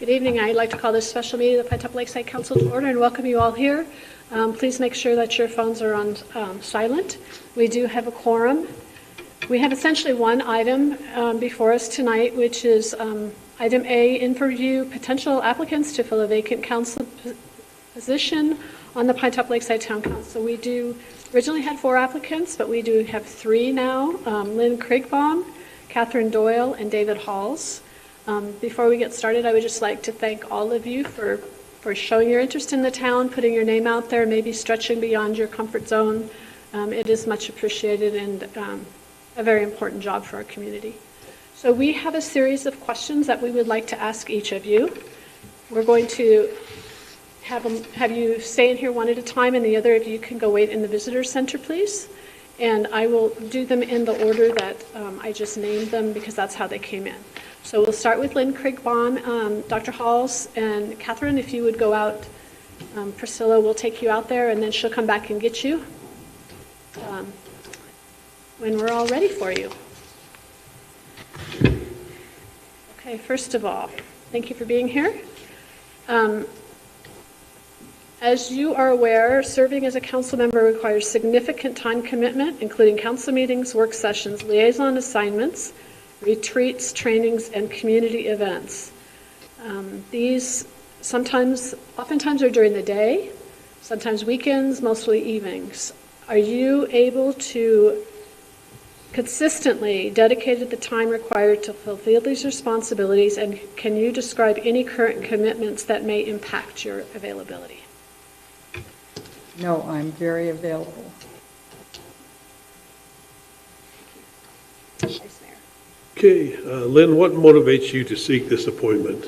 Good evening. I'd like to call this special meeting of the Pinetop-Lakeside Council to order and welcome you all here. Please make sure that your phones are on silent. We do have a quorum. We have essentially one item before us tonight, which is item A, interview potential applicants to fill a vacant council position on the Pinetop-Lakeside Town Council. We originally had 4 applicants, but we do have 3 now, Lynn Krigbaum, Catherine Doyle, and David Halls. Before we get started, I would just like to thank all of you for showing your interest in the town, putting your name out there, maybe stretching beyond your comfort zone. It is much appreciated and a very important job for our community. So we have a series of questions that we would like to ask each of you. We're going to have you stay in here one at a time, and the other of you can go wait in the visitor center, please. And I will do them in the order that I just named them because that's how they came in. So we'll start with Lynn Krigbaum, Dr. Halls, and Catherine, if you would go out. Priscilla will take you out there, and then she'll come back and get you when we're all ready for you. Okay, first of all, thank you for being here. As you are aware, serving as a council member requires significant time commitment, including council meetings, work sessions, liaison assignments, retreats, trainings, and community events. These oftentimes are during the day, sometimes weekends, mostly evenings. Are you able to consistently dedicate the time required to fulfill these responsibilities, and can you describe any current commitments that may impact your availability? No, I'm very available. Vice Mayor. Okay, Lynn, what motivates you to seek this appointment?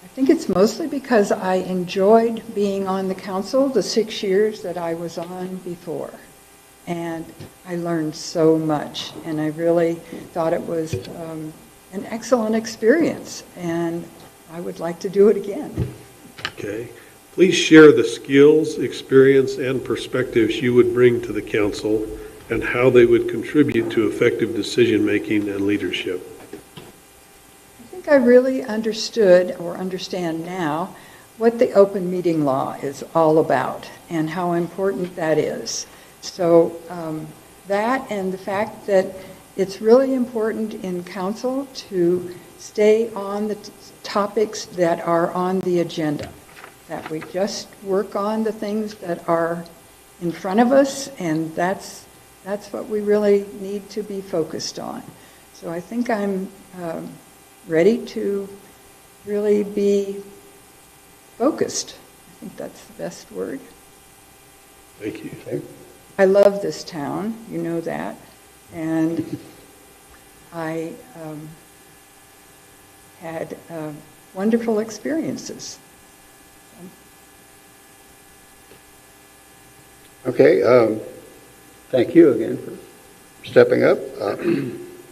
I think it's mostly because I enjoyed being on the council the 6 years that I was on before. And I learned so much, and I really thought it was an excellent experience, and I would like to do it again. Okay. Please share the skills, experience, and perspectives you would bring to the council and how they would contribute to effective decision-making and leadership. I think I really understood, or understand now, what the open meeting law is all about and how important that is. So that and the fact that it's really important in council to stay on the topics that are on the agenda, that we just work on the things that are in front of us, and that's what we really need to be focused on. So I think I'm ready to really be focused. I think that's the best word. Thank you. Okay. I love this town, you know that, and I had wonderful experiences. Okay, thank you again for stepping up.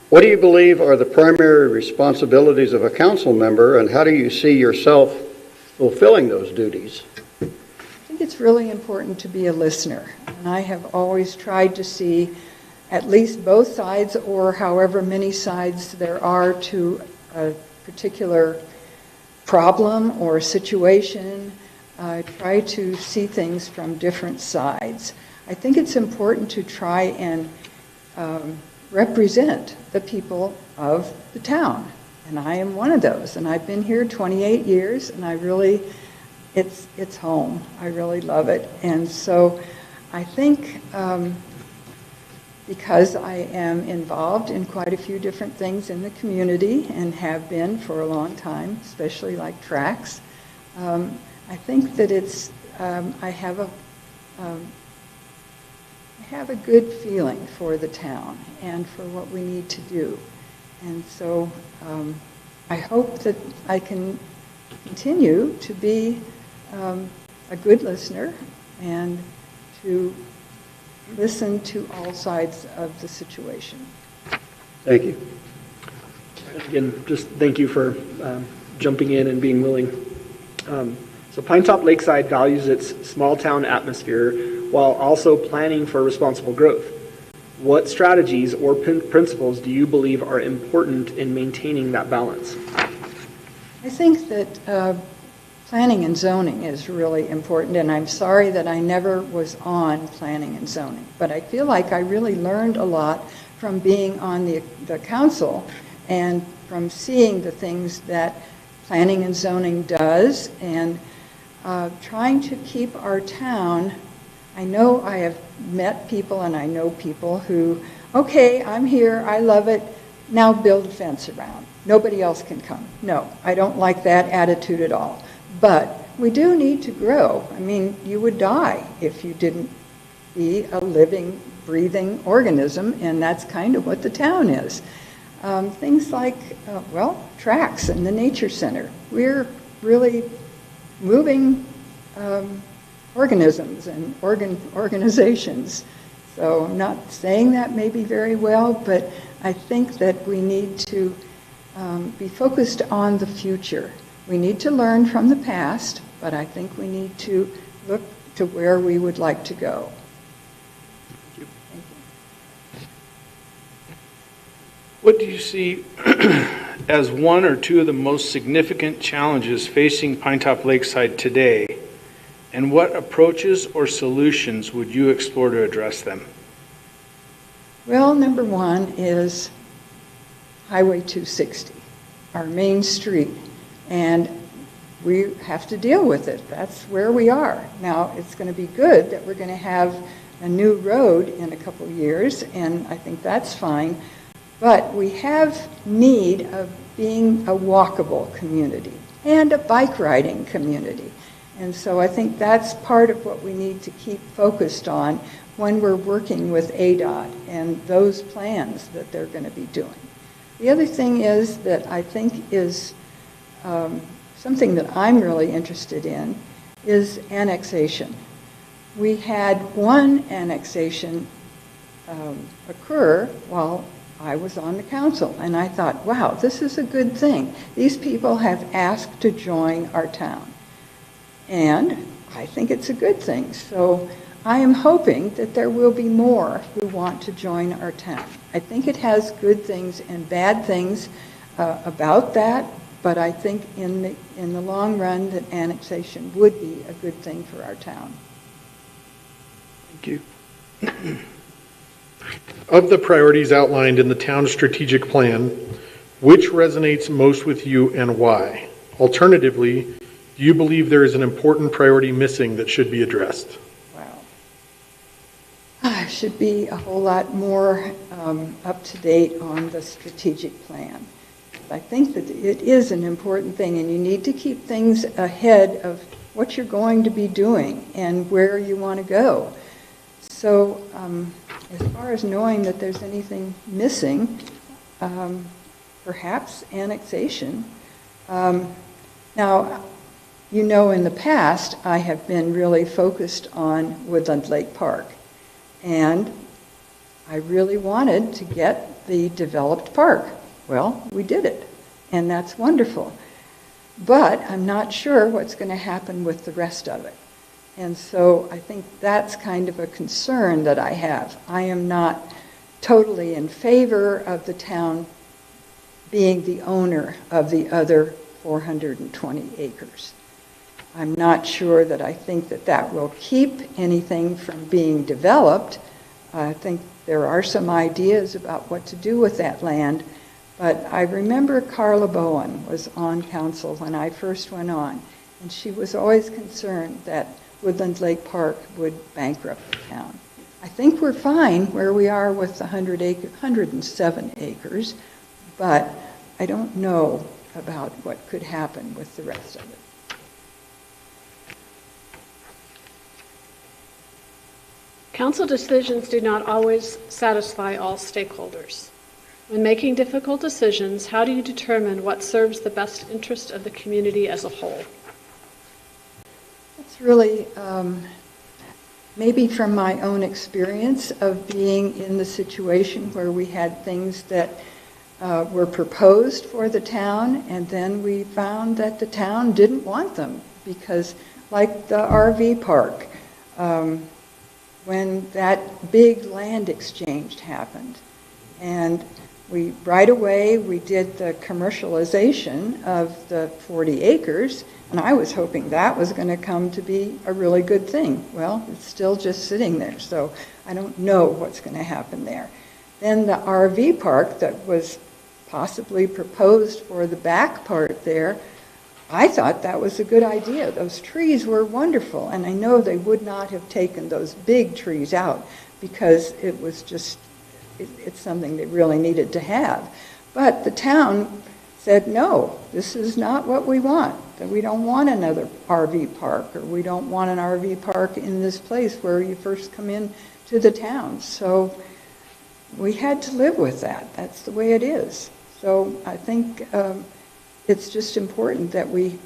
What do you believe are the primary responsibilities of a council member, and how do you see yourself fulfilling those duties? I think it's really important to be a listener, and I have always tried to see at least both sides, or however many sides there are to a particular problem or situation. I try to see things from different sides. I think it's important to try and represent the people of the town, and I am one of those, and I've been here 28 years, and I really, it's home. I really love it. And so I think because I am involved in quite a few different things in the community and have been for a long time, especially like tracks, I think that it's I have a good feeling for the town and for what we need to do. And so I hope that I can continue to be a good listener and to listen to all sides of the situation. Thank you. Again, just thank you for jumping in and being willing. So Pinetop-Lakeside values its small town atmosphere while also planning for responsible growth. What strategies or principles do you believe are important in maintaining that balance? I think that planning and zoning is really important, and I'm sorry that I never was on planning and zoning, but I feel like I really learned a lot from being on the council and from seeing the things that planning and zoning does, and trying to keep our town. I know I have met people and I know people who, okay, I'm here, I love it, now build a fence around. Nobody else can come. No, I don't like that attitude at all. But we do need to grow. I mean, you would die if you didn't be a living, breathing organism, and that's kind of what the town is. Things like, tracks and the nature center. We're really moving organisms and organizations. So I'm not saying that maybe very well, but I think that we need to be focused on the future. We need to learn from the past, but I think we need to look to where we would like to go. Thank you. Thank you. What do you see as one or two of the most significant challenges facing Pinetop-Lakeside today, and what approaches or solutions would you explore to address them? Well, number one is Highway 260, our main street, and we have to deal with it. That's where we are. Now, it's going to be good that we're going to have a new road in a couple of years, and I think that's fine, but we have need of being a walkable community and a bike riding community. And so I think that's part of what we need to keep focused on when we're working with ADOT and those plans that they're going to be doing. The other thing is that I think is something that I'm really interested in is annexation. We had one annexation occur while I was on the council, and I thought, wow, this is a good thing. These people have asked to join our town, and I think it's a good thing. So I am hoping that there will be more who want to join our town. I think it has good things and bad things about that, but I think in the long run that annexation would be a good thing for our town. Thank you. Of the priorities outlined in the town strategic plan, which resonates most with you and why? Alternatively, do you believe there is an important priority missing that should be addressed? Wow. Should be a whole lot more up to date on the strategic plan. I think that it is an important thing, and you need to keep things ahead of what you're going to be doing and where you want to go. So as far as knowing that there's anything missing, perhaps annexation. Now, you know, in the past, I have been really focused on Woodland Lake Park, and I really wanted to get the developed park. Well, we did it, and that's wonderful. But I'm not sure what's going to happen with the rest of it. And so I think that's kind of a concern that I have. I am not totally in favor of the town being the owner of the other 420 acres. I'm not sure that I think that that will keep anything from being developed. I think there are some ideas about what to do with that land, but I remember Carla Bowen was on council when I first went on, and she was always concerned that Woodland Lake Park would bankrupt the town. I think we're fine where we are with the 107 acres, but I don't know about what could happen with the rest of it. Council decisions do not always satisfy all stakeholders. When making difficult decisions, how do you determine what serves the best interest of the community as a whole? It's really maybe from my own experience of being in the situation where we had things that were proposed for the town, and then we found that the town didn't want them because, like the RV park, when that big land exchange happened, and right away, we did the commercialization of the 40 acres, and I was hoping that was going to come to be a really good thing. Well, it's still just sitting there, so I don't know what's going to happen there. Then the RV park that was possibly proposed for the back part there, I thought that was a good idea. Those trees were wonderful, and I know they would not have taken those big trees out because it was just, it's something they really needed to have. But the town said, no, this is not what we want. That we don't want another RV park, or we don't want an RV park in this place where you first come in to the town. So we had to live with that. That's the way it is. So I think it's just important that we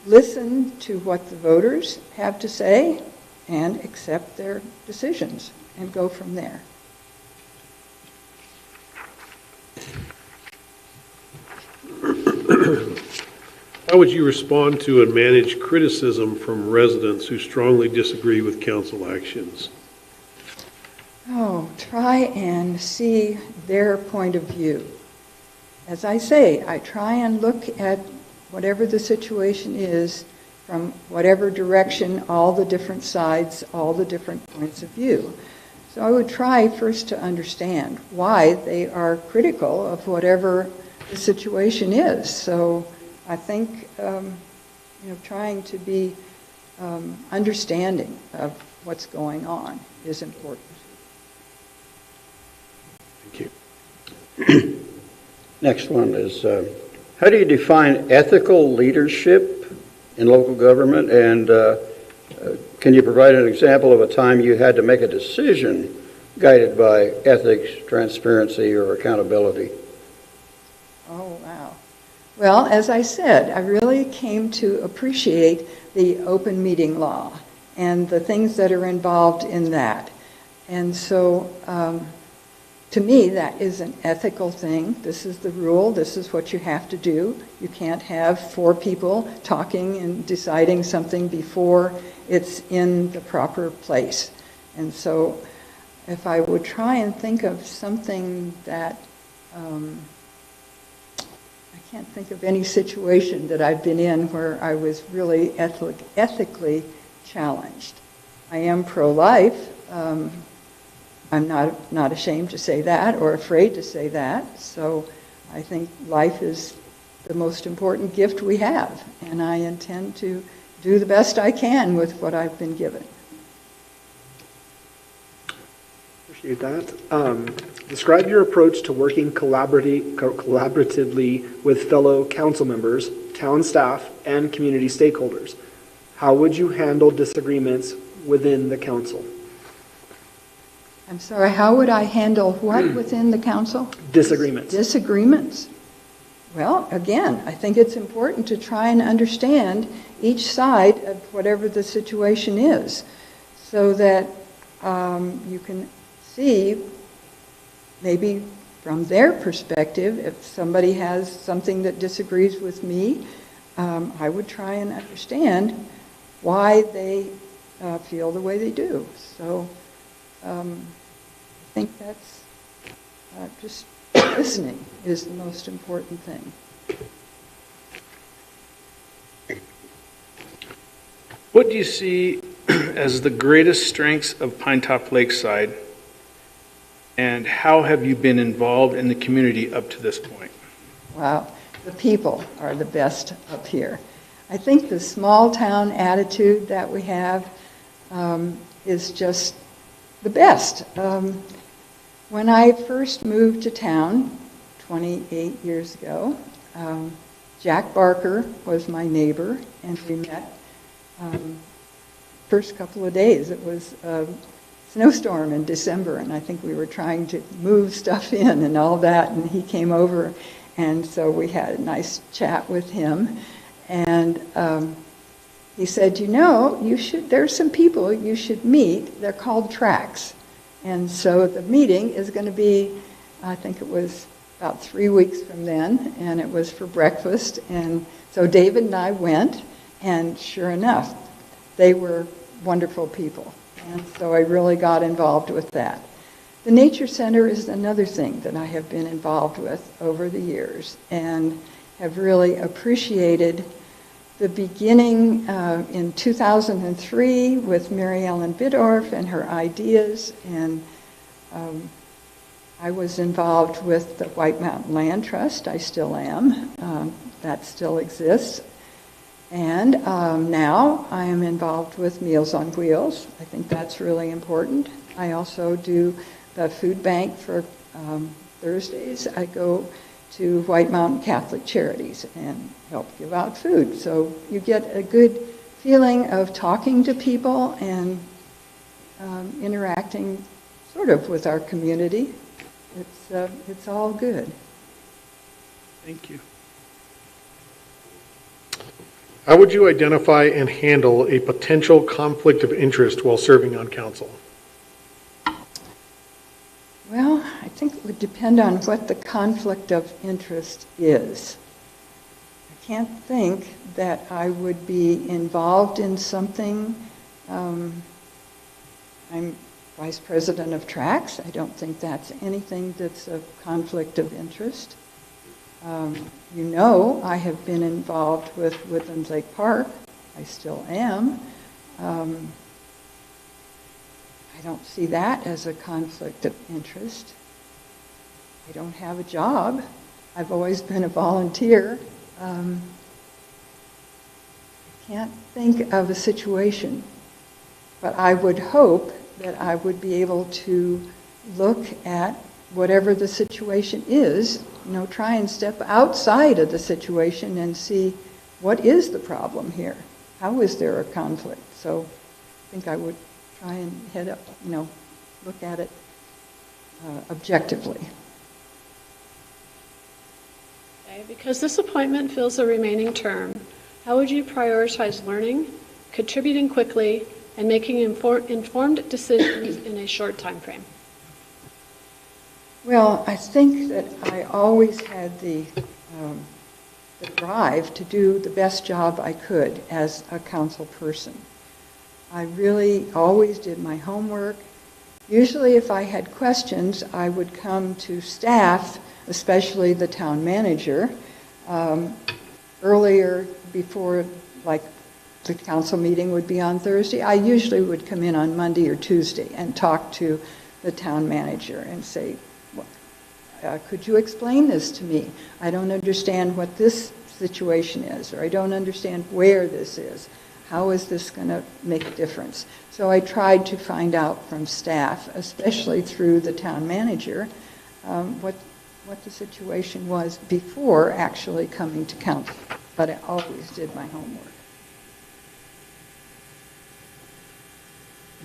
listen to what the voters have to say and accept their decisions and go from there. How would you respond to and manage criticism from residents who strongly disagree with council actions? Oh, try and see their point of view. As I say, I try and look at whatever the situation is from whatever direction, all the different sides, all the different points of view. So I would try first to understand why they are critical of whatever the situation is. So I think, trying to be understanding of what's going on is important. Thank you. Next one is, how do you define ethical leadership in local government? And can you provide an example of a time you had to make a decision guided by ethics, transparency, or accountability? Oh, wow. Well, as I said, I really came to appreciate the open meeting law and the things that are involved in that. And so, to me, that is an ethical thing. This is the rule. This is what you have to do. You can't have 4 people talking and deciding something before it's in the proper place. And so if I would try and think of something that, I can't think of any situation that I've been in where I was really ethically challenged. I am pro-life. I'm not ashamed to say that or afraid to say that. So I think life is the most important gift we have, and I intend to do the best I can with what I've been given. Appreciate that. Describe your approach to working collaboratively with fellow council members, town staff, and community stakeholders. How would you handle disagreements within the council? I'm sorry, how would I handle what within the council? Disagreements. Disagreements. Well, again, I think it's important to try and understand each side of whatever the situation is so that you can see maybe from their perspective, if somebody has something that disagrees with me, I would try and understand why they feel the way they do. So I think that's just listening is the most important thing. What do you see as the greatest strengths of Pinetop-Lakeside, and how have you been involved in the community up to this point? Wow, the people are the best up here. I think the small town attitude that we have is just the best. When I first moved to town 28 years ago, Jack Barker was my neighbor, and we met first couple of days. It was a snowstorm in December, and I think we were trying to move stuff in and all that, and he came over, and so we had a nice chat with him, and he said, you know, there's some people you should meet. They're called tracks. And so the meeting is going to be, I think it was about 3 weeks from then, and it was for breakfast. And so David and I went, and sure enough, they were wonderful people. And so I really got involved with that. The Nature Center is another thing that I have been involved with over the years and have really appreciated the beginning in 2003 with Mary Ellen Bidorf and her ideas, and I was involved with the White Mountain Land Trust. I still am. That still exists. And now I am involved with Meals on Wheels. I think that's really important. I also do the food bank for Thursdays. I go to White Mountain Catholic Charities and help give out food. So you get a good feeling of talking to people and interacting sort of with our community. It's all good. Thank you. How would you identify and handle a potential conflict of interest while serving on council? Well, I think it would depend on what the conflict of interest is. I can't think that I would be involved in something. I'm vice president of tracks. I don't think that's anything that's a conflict of interest. You know, I have been involved with Woodlands Lake Park. I still am. I don't see that as a conflict of interest. I don't have a job. I've always been a volunteer. I can't think of a situation, but I would hope that I would be able to look at whatever the situation is, try and step outside of the situation and see what is the problem here. How is there a conflict? So I think I would try and head up, look at it objectively. Okay, because this appointment fills a remaining term, how would you prioritize learning, contributing quickly, and making informed decisions in a short time frame? Well, I think that I always had the drive to do the best job I could as a council person. I really always did my homework. Usually if I had questions, I would come to staff, especially the town manager, earlier before, like, the council meeting would be on Thursday. I usually would come in on Monday or Tuesday and talk to the town manager and say, could you explain this to me? I don't understand what this situation is, or I don't understand where this is. How is this going to make a difference? So I tried to find out from staff, especially through the town manager, what the situation was before actually coming to council. But I always did my homework.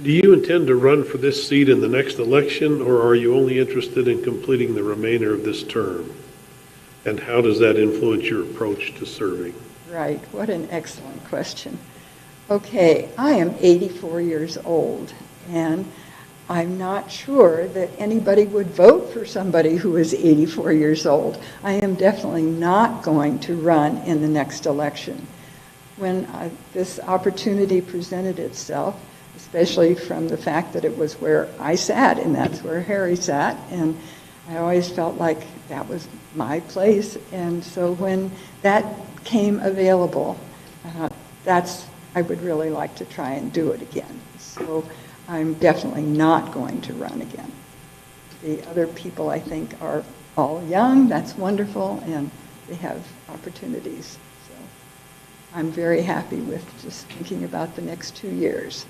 Do you intend to run for this seat in the next election, or are you only interested in completing the remainder of this term? And how does that influence your approach to serving? Right, what an excellent question. Okay, I am 84 years old, and I'm not sure that anybody would vote for somebody who is 84 years old. I am definitely not going to run in the next election. When this opportunity presented itself, especially from the fact that it was where I sat and that's where Harry sat, and I always felt like that was my place. And so when that came available, I would really like to try and do it again. So I'm definitely not going to run again. The other people, I think, are all young. That's wonderful, and they have opportunities. So I'm very happy with just thinking about the next 2 years.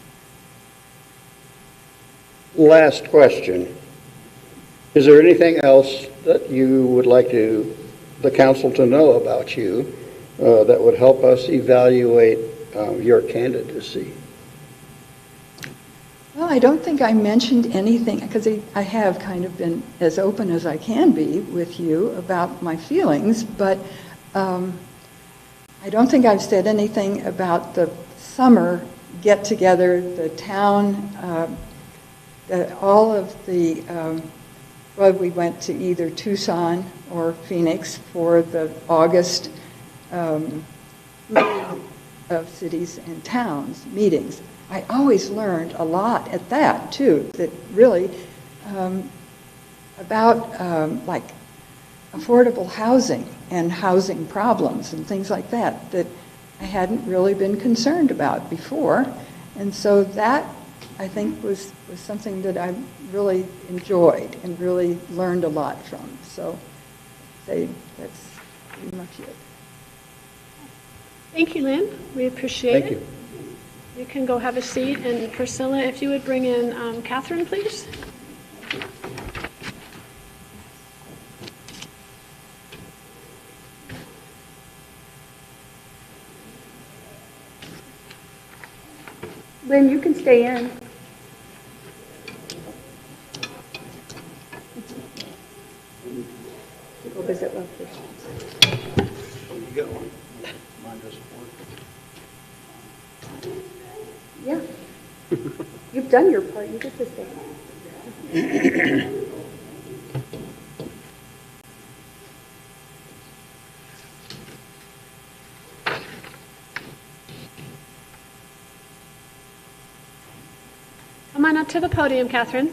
Last question. Is there anything else that you would like the council to know about you that would help us evaluate your candidacy? Well, I don't think I mentioned anything, because I have kind of been as open as I can be with you about my feelings, but I don't think I've said anything about the summer get-together, the town, all of the, well, we went to either Tucson or Phoenix for the August meeting of cities and towns meetings. I always learned a lot at that, too, that really about like affordable housing and housing problems and things like that that I hadn't really been concerned about before. And so that, I think, was something that I really enjoyed and really learned a lot from. So that's pretty much it. Thank you, Lynn. We appreciate it. Thank you. You can go have a seat. And Priscilla, if you would bring in Catherine, please. Lynn, you can stay in. Go visit love first. You get one. Mine doesn't work. Yeah. You've done your part. You get to stay. Come on up to the podium, Catherine.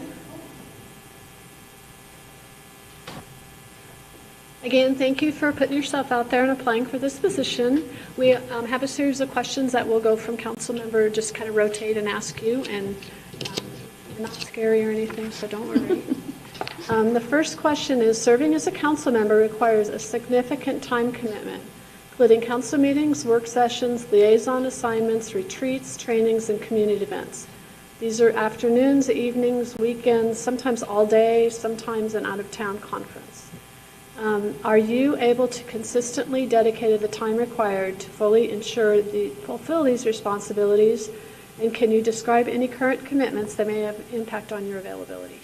Again, thank you for putting yourself out there and applying for this position. We have a series of questions that will go from council member, just kind of rotate and ask you, and not scary or anything, so don't worry. The first question is, serving as a council member requires a significant time commitment, including council meetings, work sessions, liaison assignments, retreats, trainings, and community events. These are afternoons, evenings, weekends, sometimes all day, sometimes an out-of-town conference. Are you able to consistently dedicate the time required to fully fulfill these responsibilities? And can you describe any current commitments that may have impact on your availability?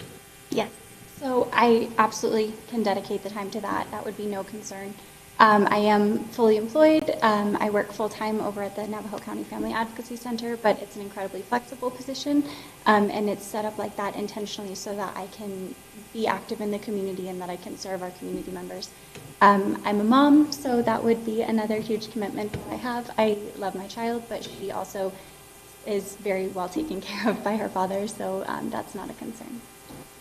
Yes. So I absolutely can dedicate the time to that. That would be no concern. I am fully employed. I work full-time over at the Navajo County Family Advocacy Center, but it's an incredibly flexible position, and it's set up like that intentionally so that I can be active in the community and that I can serve our community members. I'm a mom, so that would be another huge commitment that I have. I love my child, but she also is very well taken care of by her father, so that's not a concern.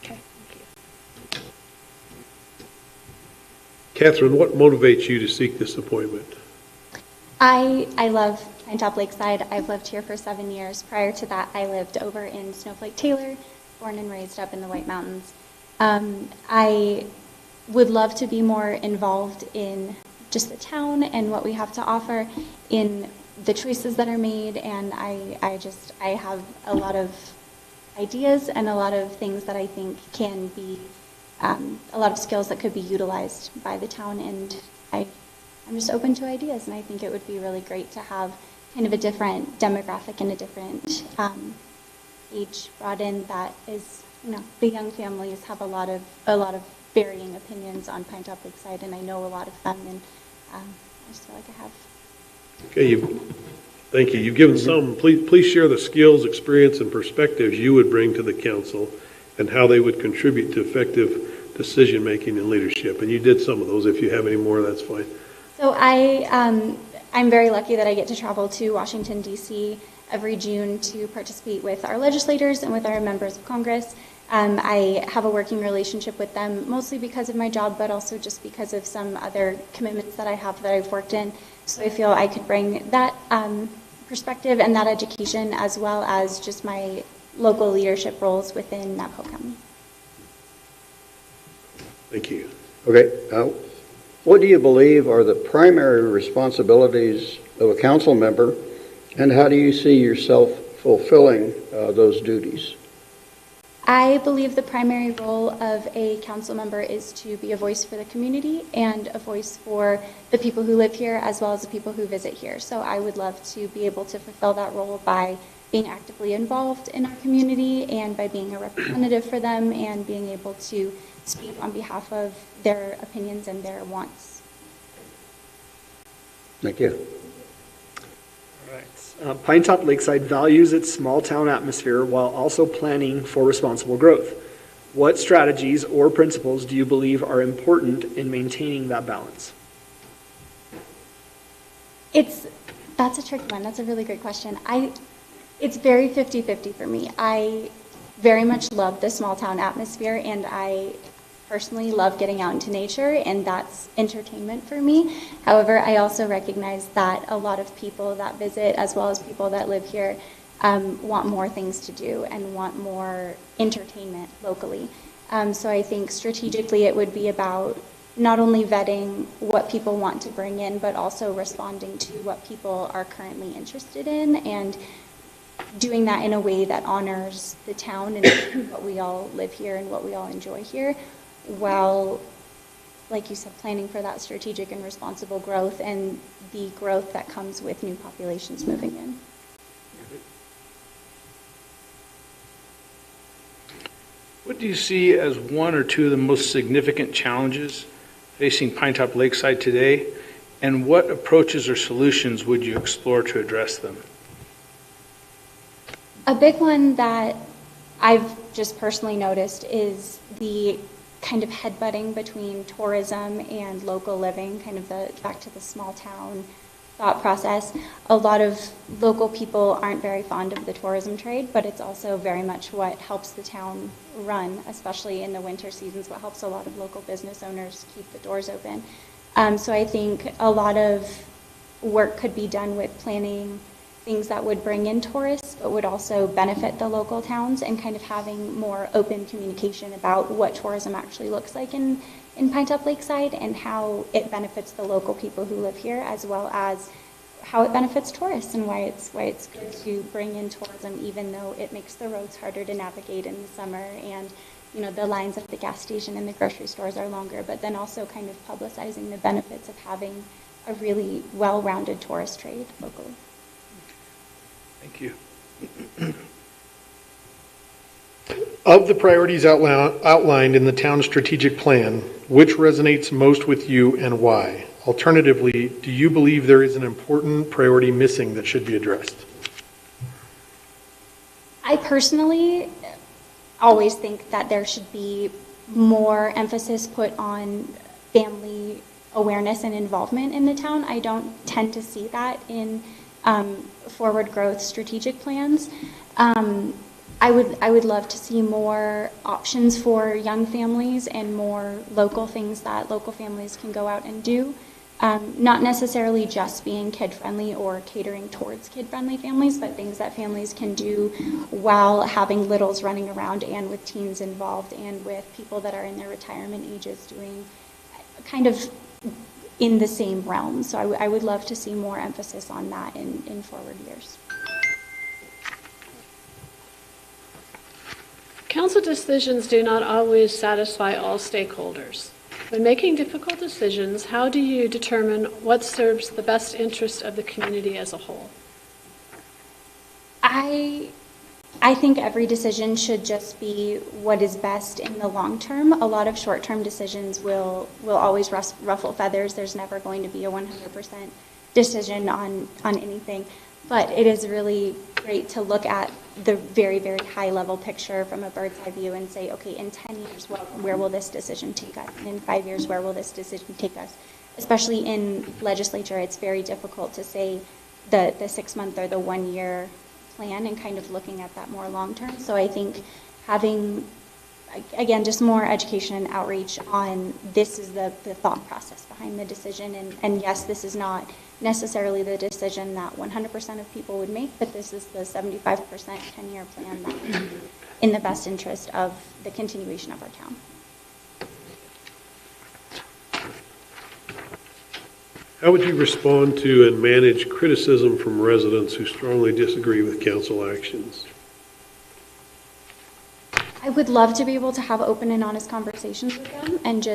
Okay, thank you. Catherine, what motivates you to seek this appointment? I love Pinetop-Lakeside. I've lived here for 7 years. Prior to that, I lived over in Snowflake Taylor, born and raised up in the White Mountains. I would love to be more involved in just the town and what we have to offer in the choices that are made, and I have a lot of ideas and a lot of things that I think can be a lot of skills that could be utilized by the town, and I'm just open to ideas, and I think it would be really great to have kind of a different demographic and a different age brought in that is, the young families have a lot of varying opinions on Pinetop-Lakeside, and I know a lot of them, and I just feel like I have. Okay, thank you. You've given some. Please share the skills, experience, and perspectives you would bring to the council and how they would contribute to effective decision-making and leadership. And you did some of those. If you have any more, that's fine. So I'm very lucky that I get to travel to Washington, D.C. every June to participate with our legislators and with our members of Congress. I have a working relationship with them, mostly because of my job, but also just because of some other commitments that I have that I've worked in. So I feel I could bring that perspective and that education, as well as just my local leadership roles within Navajo County. Thank you. Okay. What do you believe are the primary responsibilities of a council member, and how do you see yourself fulfilling those duties? I believe the primary role of a council member is to be a voice for the community and a voice for the people who live here as well as the people who visit here. So I would love to be able to fulfill that role by being actively involved in our community and by being a representative for them and being able to speak on behalf of their opinions and their wants. Thank you. Pinetop-Lakeside values its small town atmosphere while also planning for responsible growth. What strategies or principles do you believe are important in maintaining that balance? That's a tricky one. That's a really great question. It's very 50-50 for me. I very much love the small town atmosphere, and I personally love getting out into nature, and that's entertainment for me. However, I also recognize that a lot of people that visit, as well as people that live here, want more things to do and want more entertainment locally. So I think strategically it would be about not only vetting what people want to bring in, but also responding to what people are currently interested in, and doing that in a way that honors the town and what we all live here and what we all enjoy here, while, like you said, planning for that strategic and responsible growth and the growth that comes with new populations moving in. What do you see as one or two of the most significant challenges facing Pinetop-Lakeside today, and what approaches or solutions would you explore to address them? A big one that I've just personally noticed is the kind of headbutting between tourism and local living, kind of the back to the small town thought process. A lot of local people aren't very fond of the tourism trade, but it's also very much what helps the town run, especially in the winter seasons, what helps a lot of local business owners keep the doors open. So I think a lot of work could be done with planning things that would bring in tourists, but would also benefit the local towns, and kind of having more open communication about what tourism actually looks like in Pinetop-Lakeside, and how it benefits the local people who live here, as well as how it benefits tourists, and why it's good to bring in tourism, even though it makes the roads harder to navigate in the summer, and the lines at the gas station and the grocery stores are longer, but then also kind of publicizing the benefits of having a really well-rounded tourist trade locally. Thank you. Of the priorities outlined in the town strategic plan, which resonates most with you and why? Alternatively, do you believe there is an important priority missing that should be addressed? I personally always think that there should be more emphasis put on family awareness and involvement in the town. I don't tend to see that in forward growth strategic plans. I would love to see more options for young families and more local things that local families can go out and do. Not necessarily just being kid-friendly or catering towards kid-friendly families, but things that families can do while having littles running around, and with teens involved, and with people that are in their retirement ages doing kind of in the same realm. So I would love to see more emphasis on that in forward years. Council decisions do not always satisfy all stakeholders. When making difficult decisions, how do you determine what serves the best interest of the community as a whole? I think every decision should just be what is best in the long term. A lot of short-term decisions will always ruffle feathers. There's never going to be a 100% decision on anything. But it is really great to look at the very, very high-level picture from a bird's eye view and say, okay, in 10 years, where will this decision take us? And in 5 years, where will this decision take us? Especially in legislature, it's very difficult to say the 6-month or the 1-year plan, and kind of looking at that more long-term. So I think having, again, just more education and outreach on this is the thought process behind the decision. And yes, this is not necessarily the decision that 100% of people would make, but this is the 75% 10-year plan that would be in the best interest of the continuation of our town. How would you respond to and manage criticism from residents who strongly disagree with council actions? I would love to be able to have open and honest conversations with them, and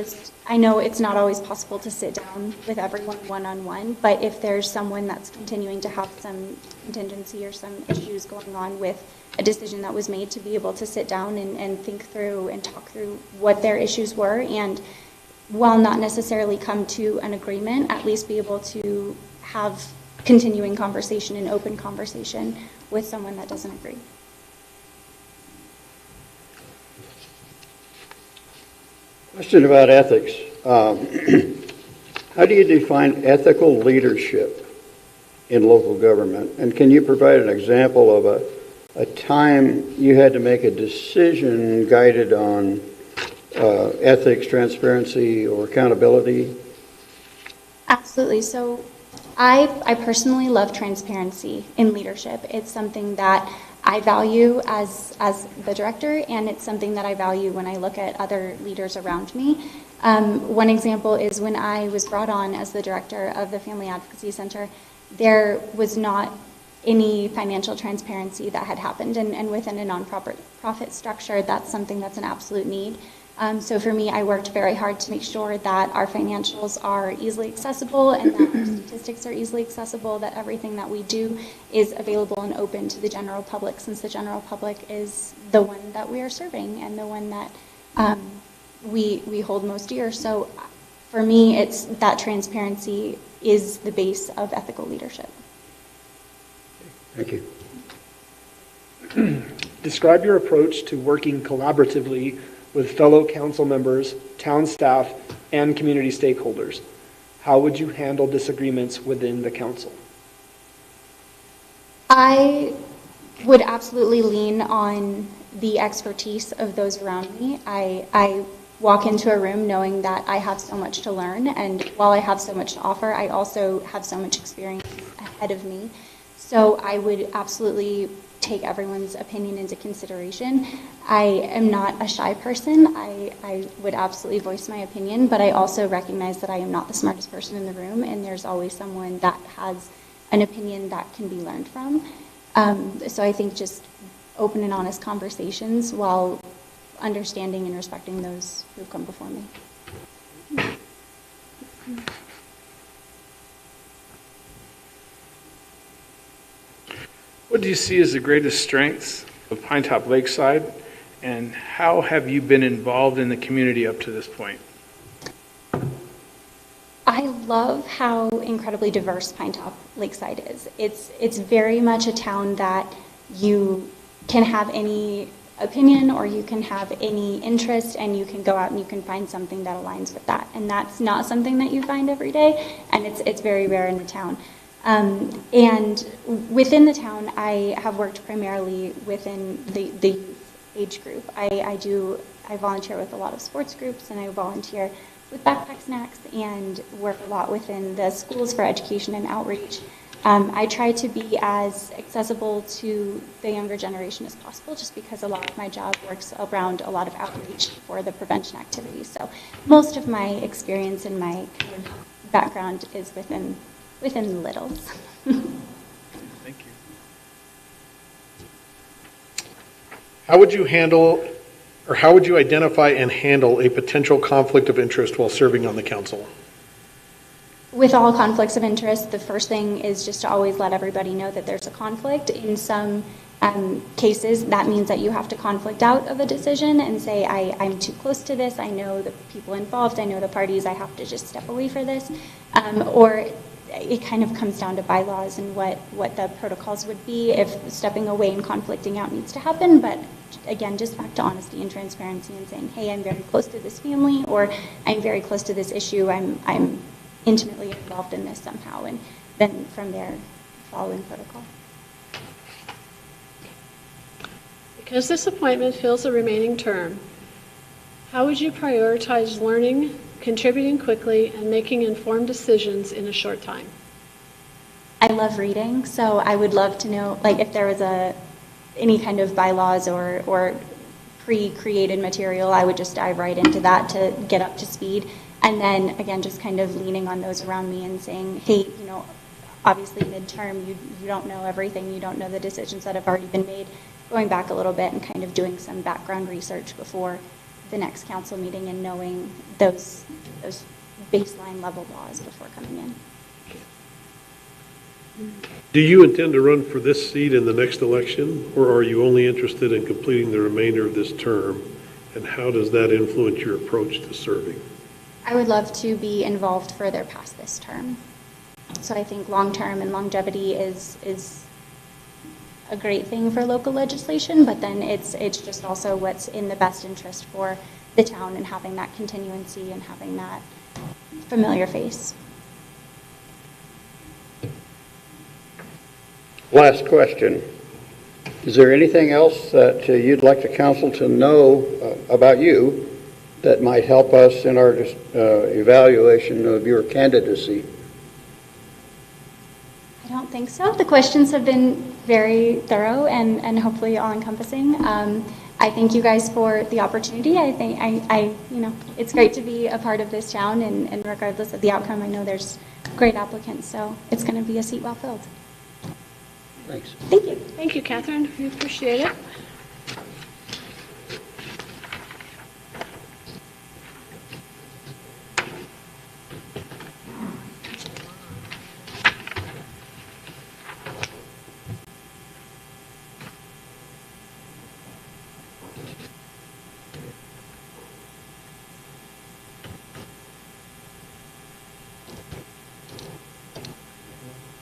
I know it's not always possible to sit down with everyone one-on-one, but if there's someone that's continuing to have some contingency or some issues going on with a decision that was made, to be able to sit down and think through and talk through what their issues were, and while not necessarily come to an agreement, at least be able to have continuing conversation and open conversation with someone that doesn't agree. Question about ethics. How do you define ethical leadership in local government? And can you provide an example of a time you had to make a decision guided on ethics, transparency, or accountability? Absolutely. So I personally love transparency in leadership. It's something that I value as the director, and it's something that I value when I look at other leaders around me. One example is when I was brought on as the director of the Family Advocacy Center, there was not any financial transparency that had happened, and within a nonprofit structure, that's something that's an absolute need. So for me, I worked very hard to make sure that our financials are easily accessible and that our statistics are easily accessible, that everything that we do is available and open to the general public, since the general public is the one that we are serving and the one that we hold most dear. So for me, it's that transparency is the base of ethical leadership. Thank you. Describe your approach to working collaboratively with fellow council members, town staff, and community stakeholders. How would you handle disagreements within the council? I would absolutely lean on the expertise of those around me. I walk into a room knowing that I have so much to learn, and while I have so much to offer, I also have so much experience ahead of me. So I would absolutely take everyone's opinion into consideration. I am not a shy person. I would absolutely voice my opinion, but I also recognize that I am not the smartest person in the room, and there's always someone that has an opinion that can be learned from. So I think just open and honest conversations while understanding and respecting those who've come before me. What do you see as the greatest strengths of Pinetop-Lakeside, and how have you been involved in the community up to this point? I love how incredibly diverse Pinetop-Lakeside is. It's very much a town that you can have any opinion or you can have any interest, and you can go out and you can find something that aligns with that. And that's not something that you find every day, and it's very rare in the town. And within the town, I have worked primarily within the youth age group. I volunteer with a lot of sports groups, and I volunteer with Backpack Snacks and work a lot within the schools for education and outreach. I try to be as accessible to the younger generation as possible, just because a lot of my job works around a lot of outreach for the prevention activities. So most of my experience and my kind of background is within the littles. Thank you. How would you handle, or how would you identify and handle a potential conflict of interest while serving on the council? With all conflicts of interest, the first thing is just to always let everybody know that there's a conflict. In some cases, that means that you have to conflict out of a decision and say, I'm too close to this, I know the people involved, I know the parties, I have to just step away for this. Or it kind of comes down to bylaws and what the protocols would be if stepping away and conflicting out needs to happen. But again, just back to honesty and transparency and saying, hey, I'm very close to this family, or I'm very close to this issue, I'm intimately involved in this somehow, and then from there, following protocol. Because this appointment fills a remaining term, how would you prioritize learning, contributing quickly, and making informed decisions in a short time? I love reading, so I would love to know, like, if there was any kind of bylaws or pre-created material, I would just dive right into that to get up to speed. And then, again, just kind of leaning on those around me and saying, hey, obviously midterm, you don't know everything, you don't know the decisions that have already been made. Going back a little bit and kind of doing some background research before the next council meeting and knowing those baseline level laws before coming in. Do you intend to run for this seat in the next election, or are you only interested in completing the remainder of this term? And how does that influence your approach to serving? I would love to be involved further past this term. So I think long-term and longevity is a great thing for local legislation, but then it's just also what's in the best interest for the town and having that continuancy and having that familiar face. Last question. Is there anything else that you'd like the council to know about you that might help us in our evaluation of your candidacy? I don't think so. The questions have been very thorough and hopefully all-encompassing. I thank you guys for the opportunity. I think it's great to be a part of this town, and regardless of the outcome, I know there's great applicants, so it's going to be a seat well filled. Thanks. Thank you. Thank you, Catherine. We appreciate it.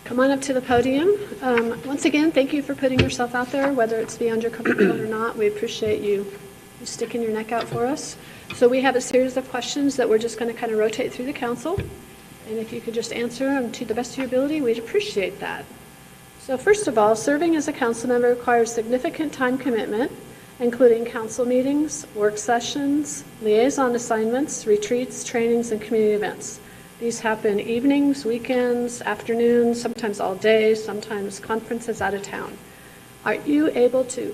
Come on up to the podium. Once again, thank you for putting yourself out there, whether it's beyond your comfort zone or not. We appreciate you sticking your neck out for us. So we have a series of questions that we're just going to kind of rotate through the council. And if you could just answer them to the best of your ability, we'd appreciate that. So first of all, serving as a council member requires significant time commitment, including council meetings, work sessions, liaison assignments, retreats, trainings, and community events. These happen evenings, weekends, afternoons, sometimes all day, sometimes conferences out of town. Are you able to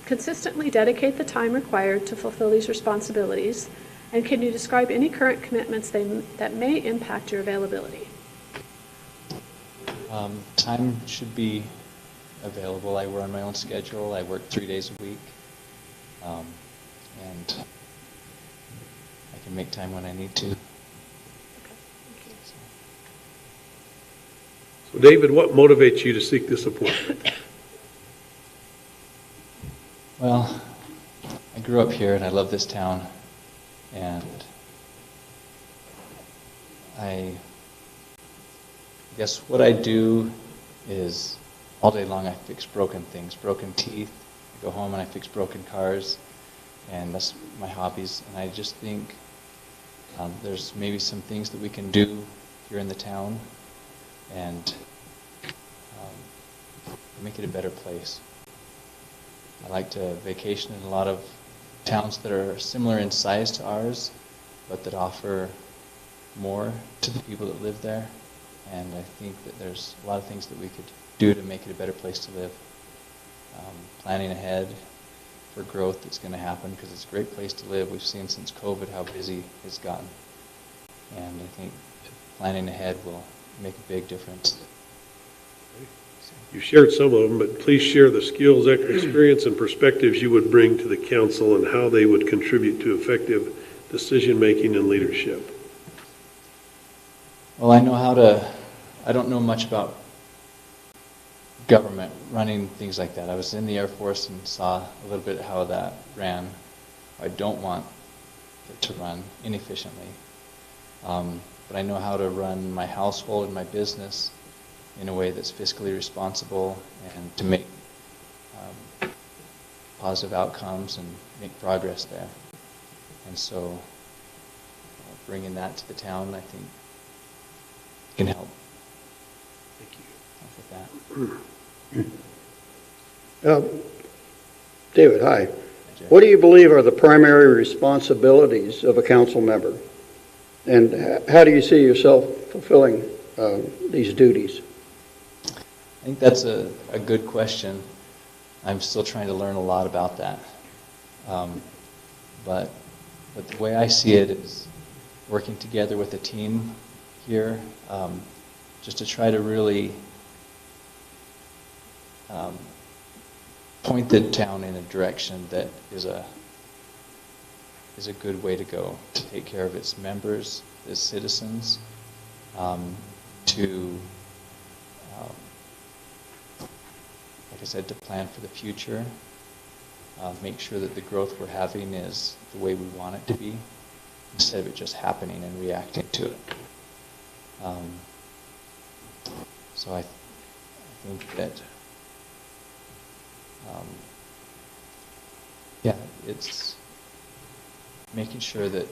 consistently dedicate the time required to fulfill these responsibilities? And can you describe any current commitments that may impact your availability? Time should be available. I run my own schedule. I work 3 days a week. And I can make time when I need to. So David, what motivates you to seek this appointment? Well, I grew up here and I love this town. And I guess what I do is all day long I fix broken things, broken teeth. I go home and I fix broken cars, and that's my hobbies. And I just think there's maybe some things that we can do here in the town and make it a better place. I like to vacation in a lot of towns that are similar in size to ours, but that offer more to the people that live there. And I think that there's a lot of things that we could do to make it a better place to live. Planning ahead for growth that's going to happen, because it's a great place to live. We've seen since COVID how busy it's gotten. And I think planning ahead will make a big difference. You shared some of them, but please share the skills, experience, and perspectives you would bring to the council and how they would contribute to effective decision-making and leadership. Well, I don't know much about government, running things like that. I was in the Air Force and saw a little bit how that ran. I don't want it to run inefficiently. But I know how to run my household and my business in a way that's fiscally responsible and to make positive outcomes and make progress there. And so bringing that to the town, I think, can help. Thank With that. David, hi. What do you believe are the primary responsibilities of a council member? And how do you see yourself fulfilling these duties? I think that's a good question. I'm still trying to learn a lot about that. But the way I see it is working together with a team here, just to try to really point the town in a direction that is a good way to go, to take care of its members, its citizens, to like I said, to plan for the future, make sure that the growth we're having is the way we want it to be, instead of it just happening and reacting to it. So I think that, it's making sure that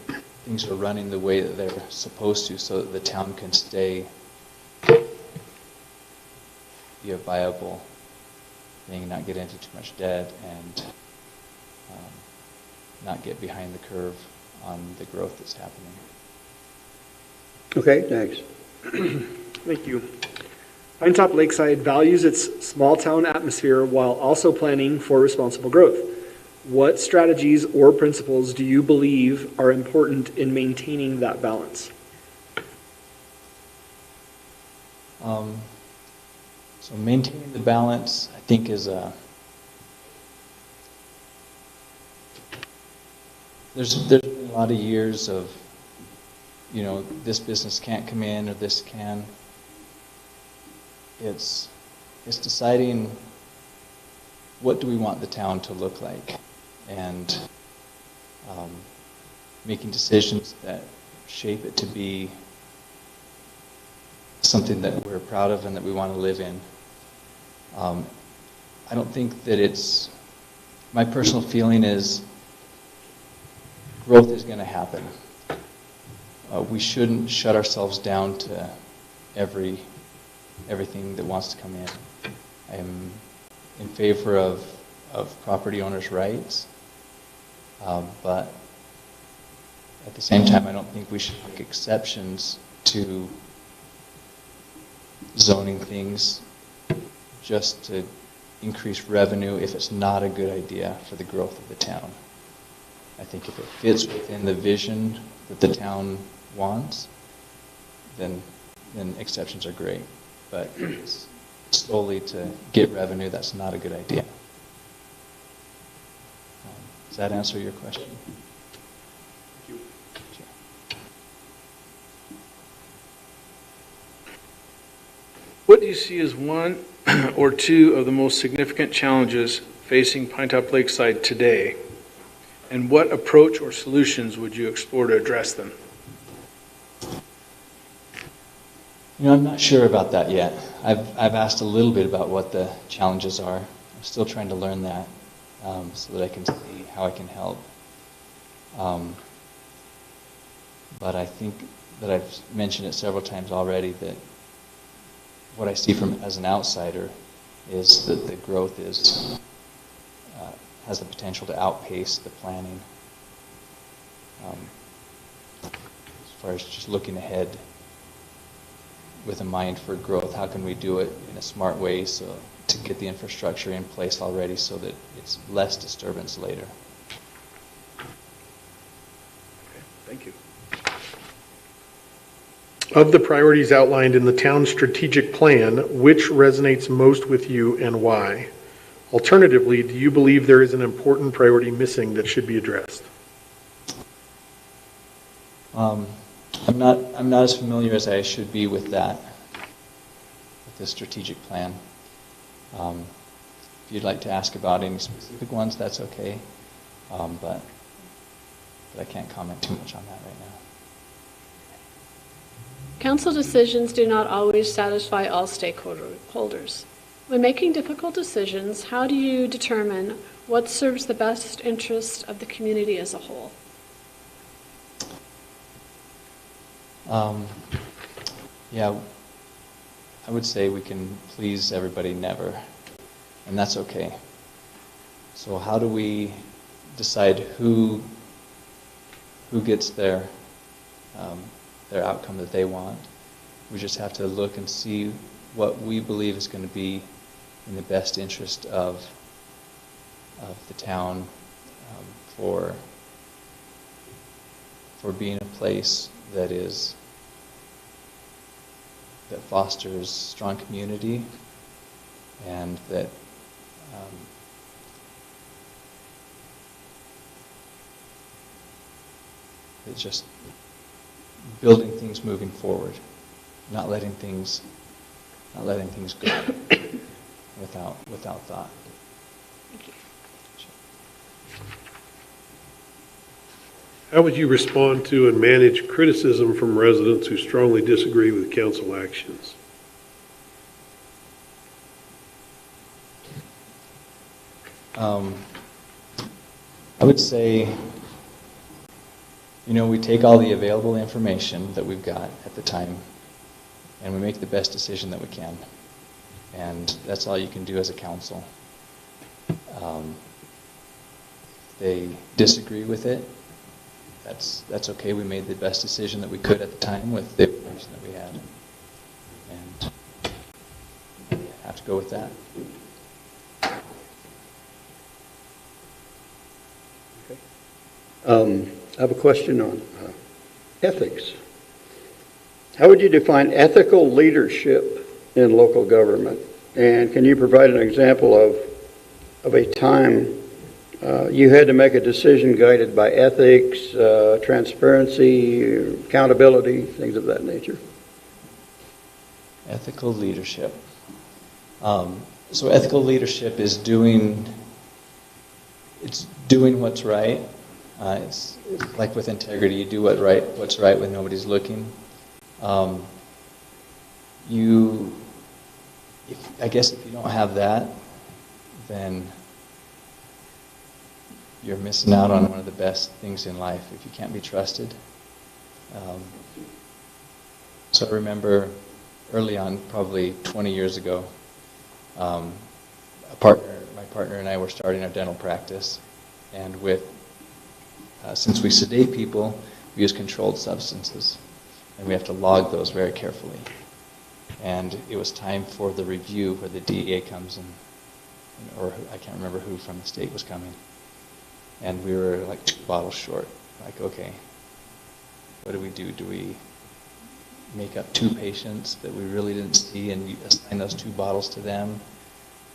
things are running the way that they're supposed to, so that the town can be a viable thing, not get into too much debt, and not get behind the curve on the growth that's happening. Okay, thanks. Thank you. Pinetop-Lakeside values its small-town atmosphere while also planning for responsible growth. What strategies or principles do you believe are important in maintaining that balance? So maintaining the balance, I think, is there's been a lot of years of, this business can't come in or this can. It's deciding what do we want the town to look like, and making decisions that shape it to be something that we're proud of and that we want to live in. I don't think that my personal feeling is growth is going to happen. We shouldn't shut ourselves down to everything that wants to come in. I am in favor of property owners' rights, but at the same time, I don't think we should make exceptions to zoning things just to increase revenue if it's not a good idea for the growth of the town. I think if it fits within the vision that the town wants, then exceptions are great. But solely to get revenue, that's not a good idea. Does that answer your question? Thank you. Sure. What do you see as one or two of the most significant challenges facing Pinetop-Lakeside today? And what approach or solutions would you explore to address them? I'm not sure about that yet. I've asked a little bit about what the challenges are. I'm still trying to learn that so that I can see how I can help. But I think that I've mentioned it several times already that what I see as an outsider is that the growth has the potential to outpace the planning. As far as just looking ahead with a mind for growth, how can we do it in a smart way so to get the infrastructure in place already so that it's less disturbance later? Okay, thank you. Of the priorities outlined in the town strategic plan, which resonates most with you and why? Alternatively, do you believe there is an important priority missing that should be addressed? I'm not as familiar as I should be with that, with the strategic plan. If you'd like to ask about any specific ones, that's okay. But I can't comment too much on that right now. Council decisions do not always satisfy all stakeholders. When making difficult decisions, how do you determine what serves the best interest of the community as a whole? Yeah, I would say we can please everybody never, and that's okay. So how do we decide who gets their outcome that they want? We just have to look and see what we believe is going to be in the best interest of the town for being a place that fosters strong community and that it's just building things moving forward, not letting things go without thought. Thank you. How would you respond to and manage criticism from residents who strongly disagree with council actions? I would say, we take all the available information that we've got at the time, and we make the best decision that we can. And that's all you can do as a council. If they disagree with it, that's okay. We made the best decision that we could at the time with the information that we had. And I have to go with that. I have a question on ethics. How would you define ethical leadership in local government? And can you provide an example of a time you had to make a decision guided by ethics, transparency, accountability, things of that nature? Ethical leadership. So ethical leadership is doing what's right. It's like with integrity, you do what's right when nobody's looking. I guess if you don't have that, then you're missing out on one of the best things in life if you can't be trusted. So I remember early on, probably 20 years ago, my partner and I were starting our dental practice, and since we sedate people, we use controlled substances, and we have to log those very carefully. And it was time for the review where the DEA comes in, or I can't remember who from the state was coming. And we were like 2 bottles short. Like, okay, what do we do? Do we make up 2 patients that we really didn't see and assign those 2 bottles to them?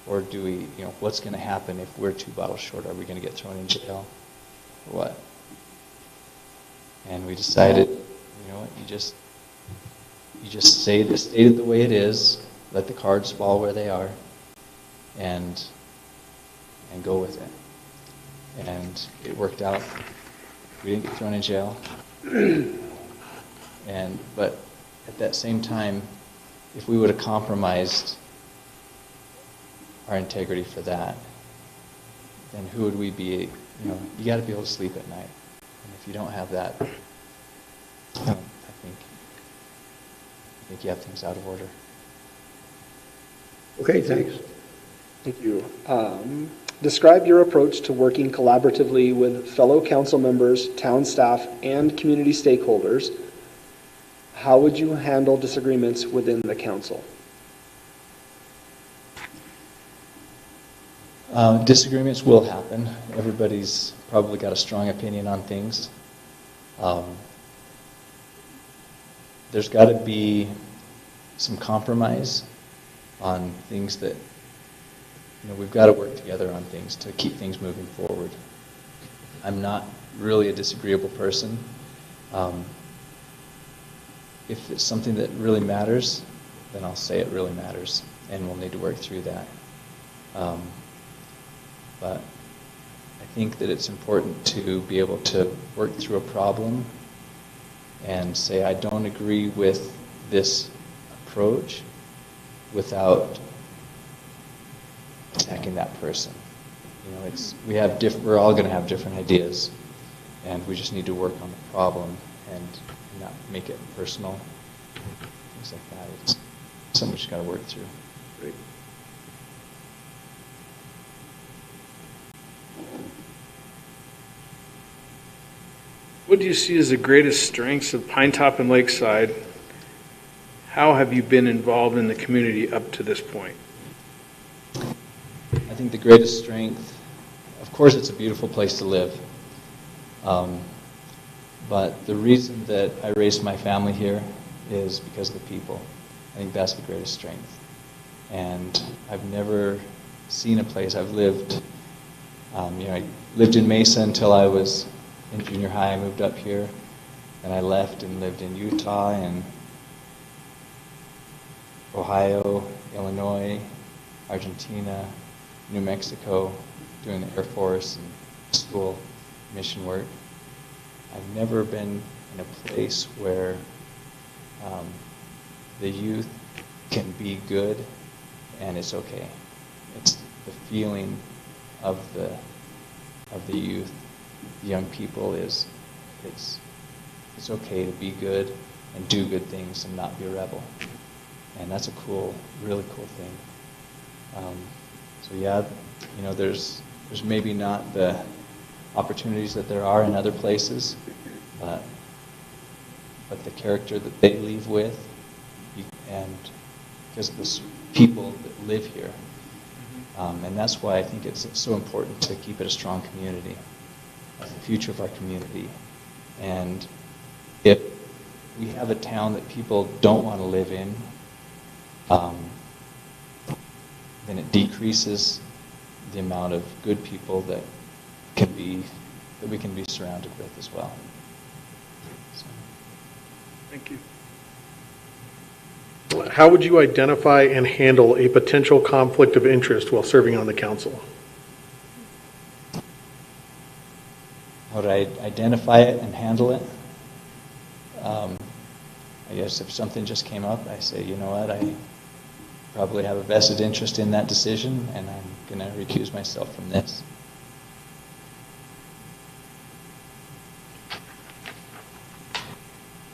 Or do we, what's going to happen if we're 2 bottles short? Are we going to get thrown in jail? Or what? And we decided, you know what, you just state it the way it is, let the cards fall where they are, and go with it. And it worked out. We didn't get thrown in jail. But at that same time, if we would have compromised our integrity for that, then who would we be? You got to be able to sleep at night. And if you don't have that, I think you have things out of order. Okay, thanks. Thank you. Describe your approach to working collaboratively with fellow council members, town staff, and community stakeholders. How would you handle disagreements within the council? Disagreements will happen. Everybody's probably got a strong opinion on things. There's got to be some compromise on things that, we've got to work together on things to keep things moving forward. I'm not really a disagreeable person. If it's something that really matters, then I'll say it really matters, and we'll need to work through that. But I think that it's important to be able to work through a problem and say, I don't agree with this approach without attacking that person. We're all going to have different ideas, and we just need to work on the problem and not make it personal. Things like that. It's something we just got to work through. Great. What do you see as the greatest strengths of Pinetop and Lakeside? How have you been involved in the community up to this point? I think the greatest strength, of course, it's a beautiful place to live. But the reason that I raised my family here is because of the people. I think that's the greatest strength. And I've never seen a place. I've lived, I lived in Mesa until I was in junior high. I moved up here, and I left and lived in Utah and Ohio, Illinois, Argentina, New Mexico, doing the Air Force and school mission work. I've never been in a place where the youth can be good and it's okay. It's the feeling of the youth, the young people is it's okay to be good and do good things and not be a rebel. And that's a really cool thing. So yeah, there's maybe not the opportunities that there are in other places, but the character that they leave with, and because of the people that live here. And that's why I think it's so important to keep it a strong community, the future of our community. And if we have a town that people don't want to live in, then it decreases the amount of good people that we can be surrounded with as well. So. Thank you. How would you identify and handle a potential conflict of interest while serving on the council? How would I identify it and handle it? I guess if something just came up, I say, you know what, I probably have a vested interest in that decision, and I'm going to recuse myself from this.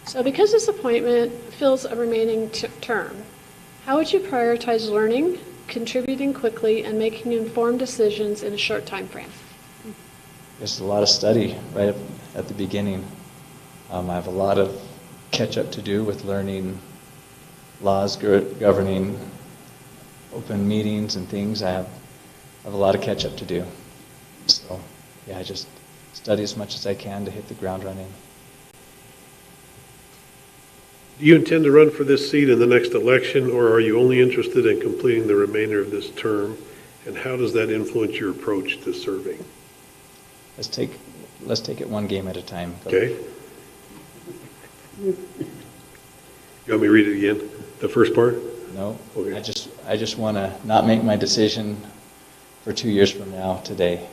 So because this appointment fills a remaining term, how would you prioritize learning, contributing quickly, and making informed decisions in a short time frame? There's a lot of study right up at the beginning. I have a lot of catch-up to do with learning laws governing open meetings and things. I have a lot of catch-up to do. So, yeah, I just study as much as I can to hit the ground running. Do you intend to run for this seat in the next election, or are you only interested in completing the remainder of this term? And how does that influence your approach to serving? Let's take it one game at a time. Okay. You want me to read it again? The first part? No. Okay. I just want to not make my decision for 2 years from now today.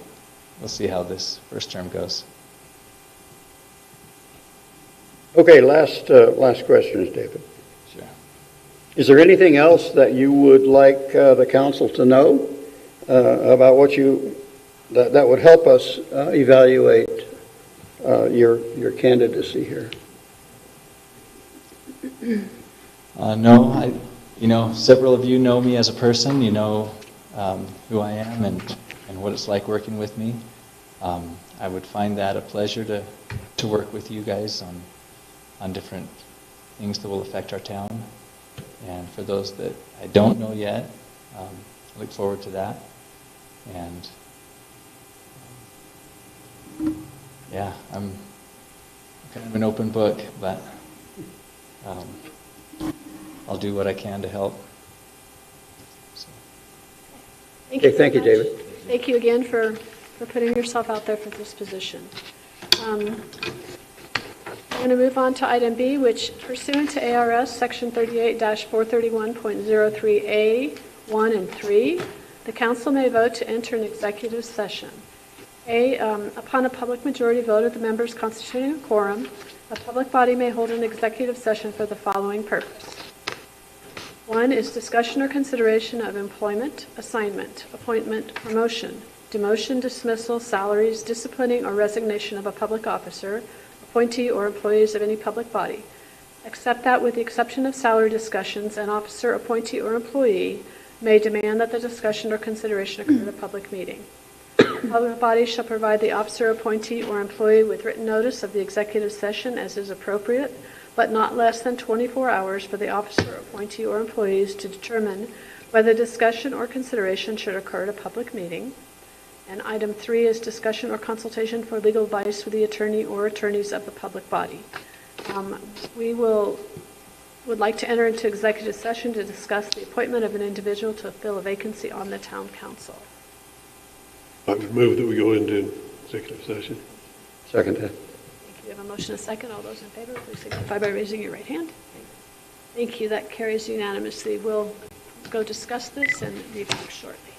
We'll see how this first term goes. Okay, last questions, David. Sure. Is there anything else that you would like the council to know about what that would help us evaluate your candidacy here? No, several of you know me as a person. You know who I am and what it's like working with me. I would find that a pleasure to work with you guys on different things that will affect our town. And for those that I don't know yet, I look forward to that. And yeah, I'm kind of an open book, but I'll do what I can to help. So. Thank you, Thank you, David. Thank you again for putting yourself out there for this position. I'm going to move on to item B, which pursuant to A.R.S. section 38-431.03A, 1 and 3, the council may vote to enter an executive session. Upon a public majority vote of the members constituting a quorum, a public body may hold an executive session for the following purpose. 1 is discussion or consideration of employment, assignment, appointment, promotion, demotion, dismissal, salaries, disciplining, or resignation of a public officer, appointee, or employees of any public body, except that with the exception of salary discussions, an officer, appointee, or employee may demand that the discussion or consideration occur at a public meeting. The public body shall provide the officer, appointee, or employee with written notice of the executive session as is appropriate, but not less than 24 hours for the officer, appointee, or employees to determine whether discussion or consideration should occur at a public meeting. And item 3 is discussion or consultation for legal advice with the attorney or attorneys of the public body. We would like to enter into executive session to discuss the appointment of an individual to fill a vacancy on the town council. I would move that we go into executive session. Second that. Thank you. We have a motion and a second. All those in favor, please signify by raising your right hand. Thank you. That carries unanimously. We'll go discuss this and be back shortly.